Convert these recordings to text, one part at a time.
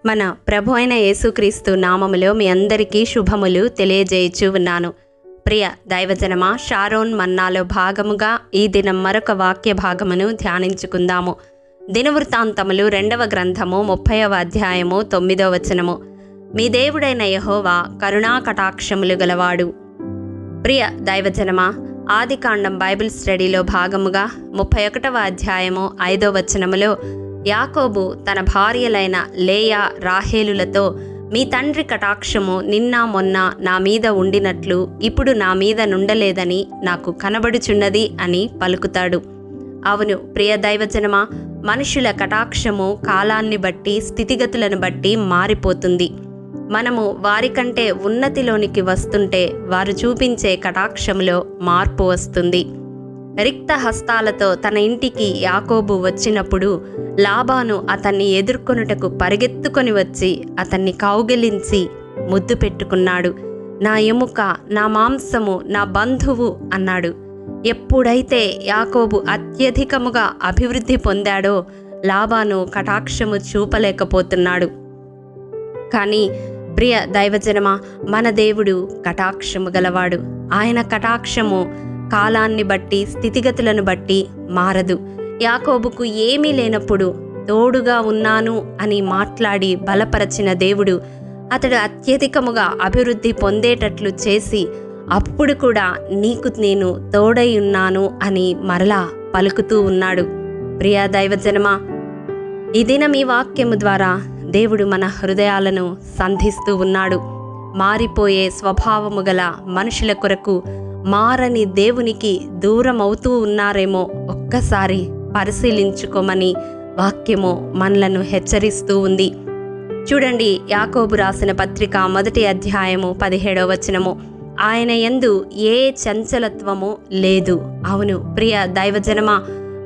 మన ప్రభు అయిన యేసుక్రీస్తు నామములో మీ అందరికీ శుభములు తెలియజేయచ్చు ఉన్నాను. ప్రియ దైవజనమా, షారోన్ మన్నాలో భాగముగా ఈ దినం మరొక వాక్య భాగమును ధ్యానించుకుందాము. దినవృత్తాంతములు 2వ గ్రంథము 30వ అధ్యాయము 9వ వచనము. మీ దేవుడైన యెహోవా కరుణా కటాక్షములు గలవాడు. ప్రియ దైవజనమా, ఆదికాండం బైబిల్ స్టడీలో భాగముగా 31వ అధ్యాయము 5వ వచనములో యాకోబు తన భార్యలైన లేయా రాహేలులతో, మీ తండ్రి కటాక్షము నిన్న మొన్న నా మీద ఉండినట్లు ఇప్పుడు నా మీద నుండలేదని నాకు కనబడుచున్నది అని పలుకుతాడు. అవును ప్రియ దైవజనమా, మనుషుల కటాక్షము కాలాన్ని బట్టి స్థితిగతులను బట్టి మారిపోతుంది. మనము వారికంటే ఉన్నతిలోనికి వస్తుంటే వారు చూపించే కటాక్షములో మార్పు వస్తుంది. రిక్త హస్తాలతో తన ఇంటికి యాకోబు వచ్చినప్పుడు లాబాను అతన్ని ఎదుర్కొనుటకు పరిగెత్తుకొని వచ్చి అతన్ని కౌగిలించి ముద్దు పెట్టుకున్నాడు. నా ఎముక, నా మాంసము, నా బంధువు అన్నాడు. ఎప్పుడైతే యాకోబు అత్యధికముగా అభివృద్ధి పొందాడో లాబాను కటాక్షము చూపలేకపోతున్నాడు. కానీ ప్రియ దైవజనమా, మన దేవుడు కటాక్షము గలవాడు. ఆయన కటాక్షము కాలాన్ని బట్టి స్థితిగతులను బట్టి మారదు. యాకోబుకు ఏమీ లేనప్పుడు తోడుగా ఉన్నాను అని మాట్లాడి బలపరచిన దేవుడు అతడు అత్యధికముగా అభివృద్ధి పొందేటట్లు చేసి అప్పుడు కూడా నీకు నేను తోడై ఉన్నాను అని మరలా పలుకుతూ ఉన్నాడు. ప్రియ దైవజనమా, ఈ దినం ఈ వాక్యము ద్వారా దేవుడు మన హృదయాలను సంధిస్తూ ఉన్నాడు. మారిపోయే స్వభావము గల మనుషుల కొరకు మారని దేవునికి దూరం అవుతూ ఉన్నారేమో ఒక్కసారి పరిశీలించుకోమని వాక్యము మనలను హెచ్చరిస్తూ ఉంది. చూడండి, యాకోబు రాసిన పత్రిక 1వ అధ్యాయము 17వ వచనము. ఆయన యందు ఏ చంచలత్వము లేదు. అవును ప్రియ దైవజనమా,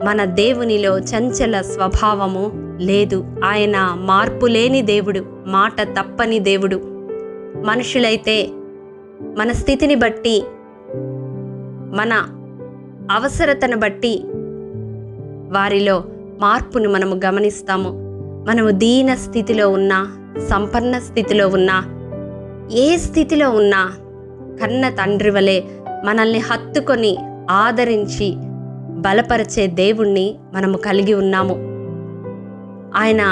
మన దేవునిలో చంచల స్వభావము లేదు. ఆయన మార్పు లేని దేవుడు, మాట తప్పని దేవుడు. మనుషులైతే మన స్థితిని బట్టి, మన అవసరతను బట్టి వారిలో మార్పును మనము గమనిస్తాము. మనము దీన స్థితిలో ఉన్నా, సంపన్న స్థితిలో ఉన్నా, ఏ స్థితిలో ఉన్నా కన్న తండ్రి వలె మనల్ని హత్తుకొని ఆదరించి బలపరిచే దేవుణ్ణి మనము కలిగి ఉన్నాము. ఆయన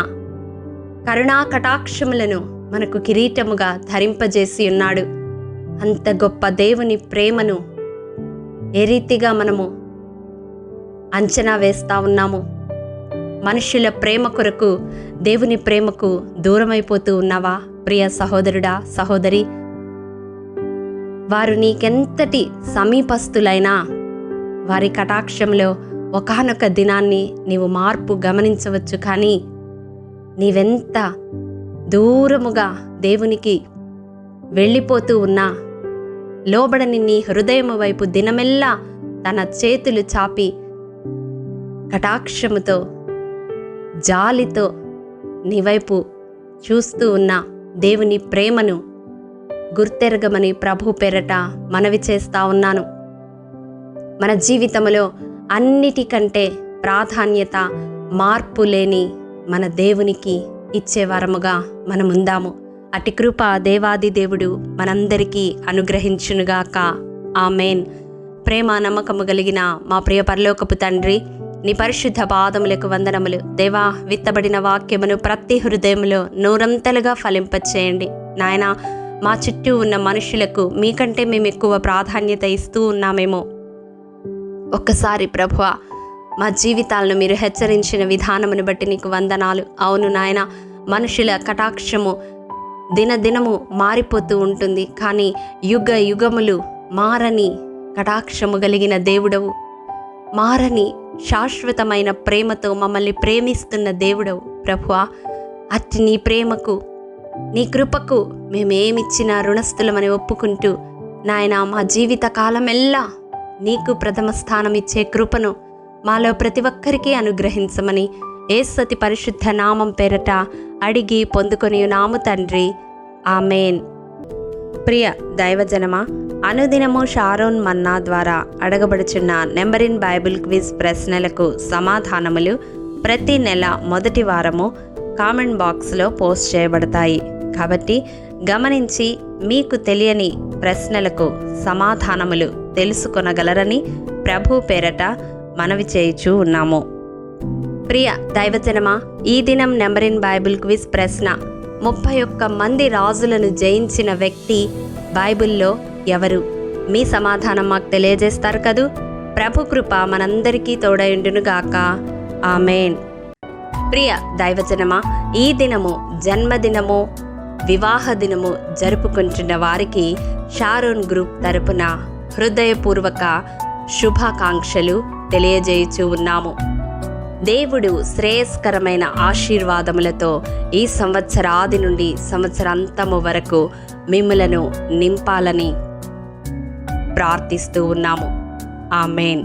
కరుణా కటాక్షములను మనకు కిరీటముగా ధరింపజేసి ఉన్నాడు. అంత గొప్ప దేవుని ప్రేమను ఏ రీతిగా మనము అంచనా వేస్తూ ఉన్నాము? మనుషుల ప్రేమ కొరకు దేవుని ప్రేమకు దూరమైపోతూ ఉన్నావా ప్రియ సహోదరుడా, సహోదరి? వారు నీకెంతటి సమీపస్తులైనా వారి కటాక్షంలో ఒకానొక దినాన్ని నీవు మార్పు గమనించవచ్చు. కానీ నీవెంత దూరముగా దేవునికి వెళ్ళిపోతూ ఉన్నా లోబడని నీ హృదయము వైపు దినమెల్లా తన చేతులు చాపి కటాక్షముతో, జాలితో నీ వైపు చూస్తూ ఉన్న దేవుని ప్రేమను గుర్తెరగమని ప్రభు పేరట మనవి చేస్తా ఉన్నాను. మన జీవితంలో అన్నిటికంటే ప్రాధాన్యత మార్పు లేని మన దేవునికి ఇచ్చే వరముగా మనముందాము. అటి కృప దేవాది దేవుడు మనందరికీ అనుగ్రహించునుగాక. ఆమేన్. ప్రేమ నమ్మకము కలిగిన మా ప్రియ పరలోకపు తండ్రి, నీ పరిశుద్ధ పాదములకు వందనములు. దేవా, విత్తబడిన వాక్యమును ప్రతి హృదయములో నూరంతలుగా ఫలింపచేయండి. నాయనా, మా చుట్టూ ఉన్న మనుషులకు మీకంటే మేము ఎక్కువ ప్రాధాన్యత ఇస్తూ ఉన్నామేమో. ఒక్కసారి ప్రభువా, మా జీవితాలను మీరు హెచ్చరించిన విధానమును బట్టి నీకు వందనాలు. అవును నాయన, మనుషుల కటాక్షము దినదినము మారిపోతూ ఉంటుంది. కానీ యుగ యుగములు మారని కటాక్షము కలిగిన దేవుడవు, మారని శాశ్వతమైన ప్రేమతో మమ్మల్ని ప్రేమిస్తున్న దేవుడవు ప్రభువా. అట్టి నీ ప్రేమకు, నీ కృపకు మేమేమిచ్చినా రుణస్థులమని ఒప్పుకుంటూ నాయన, మా జీవిత కాలమెల్లా నీకు ప్రథమ స్థానం ఇచ్చే కృపను మాలో ప్రతి ఒక్కరికి అనుగ్రహించమని యేసతి పరిశుద్ధ నామం పేరట అడిగి పొందుకొని నాము తండ్రి. ఆమేన్. ప్రియ దైవజనమా, అనుదినము షారోన్ మన్నా ద్వారా అడగబడుచున్న నెంబర్ ఇన్ బైబిల్ క్విజ్ ప్రశ్నలకు సమాధానములు ప్రతి నెల మొదటి వారము కామెంట్ బాక్స్లో పోస్ట్ చేయబడతాయి. కాబట్టి గమనించి మీకు తెలియని ప్రశ్నలకు సమాధానములు తెలుసుకొనగలరని ప్రభు పేరట మనవి చేయుచూ ఉన్నాము. ప్రియ దైవజనమా, ఈ దినం నెంబర్ ఇన్ బైబిల్ క్విజ్ ప్రశ్న: 31 మంది రాజులను జయించిన వ్యక్తి బైబిల్లో ఎవరు? మీ సమాధానం మాకు తెలియజేస్తారు కదూ. ప్రభు కృప మనందరికీ తోడయుండునుగాక. ఆమేన్. ప్రియ దైవజనమా, ఈ దినము జన్మదినము, వివాహ దినము జరుపుకుంటున్న వారికి షారోన్ గ్రూప్ తరపున హృదయపూర్వక శుభాకాంక్షలు తెలియజేయుచూ ఉన్నాము. దేవుడు శ్రేయస్కరమైన ఆశీర్వాదములతో ఈ సంవత్సరాది నుండి సంవత్సరాంతము వరకు మిమ్ములను నింపాలని ప్రార్థిస్తూ ఉన్నాము. ఆమేన్.